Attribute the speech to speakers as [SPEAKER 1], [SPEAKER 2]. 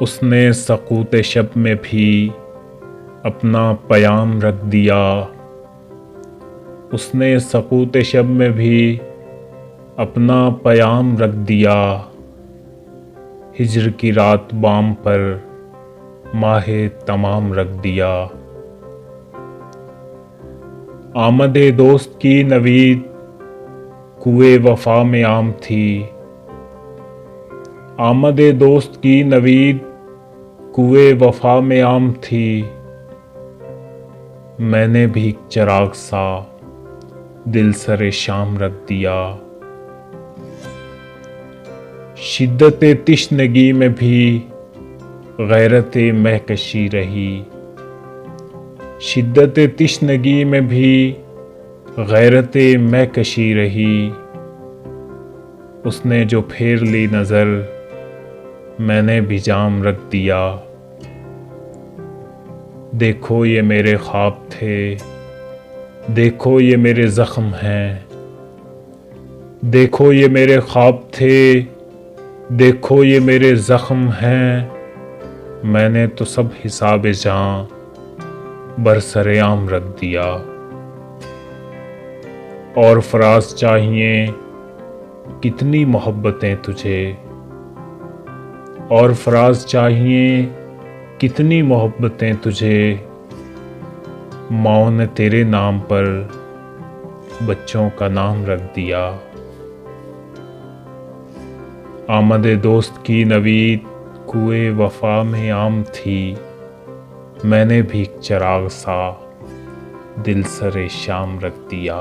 [SPEAKER 1] उसने सकूत शब में भी अपना पयाम रख दिया। उसने सकूत शब में भी अपना पयाम रख दिया। हिज्र की रात बाम पर माहे तमाम रख दिया। आमदे दोस्त की नवीद कुए वफा में आम थी। आमदे दोस्त की नवीद कुए वफा में आम थी। मैंने भी चिराग सा दिल सरे शाम रख दिया। शिद्दत तिश्नगी में भी गैरत महकशी रही। शिद्दत तिश्नगी में भी गैरत महकशी रही। उसने जो फेर ली नज़र मैंने भी जाम रख दिया। देखो ये मेरे ख्वाब थे, देखो ये मेरे ज़ख्म हैं। देखो ये मेरे ख्वाब थे, देखो ये मेरे ज़ख्म हैं। मैंने तो सब हिसाब जान बरसरेआम रख दिया। और फराज चाहिए कितनी मोहब्बतें तुझे। और फराज चाहिए कितनी मोहब्बतें तुझे। माँ ने तेरे नाम पर बच्चों का नाम रख दिया। आमदे दोस्त की नवीद कुए वफा में आम थी। मैंने भी चिराग सा दिल सरे शाम रख दिया।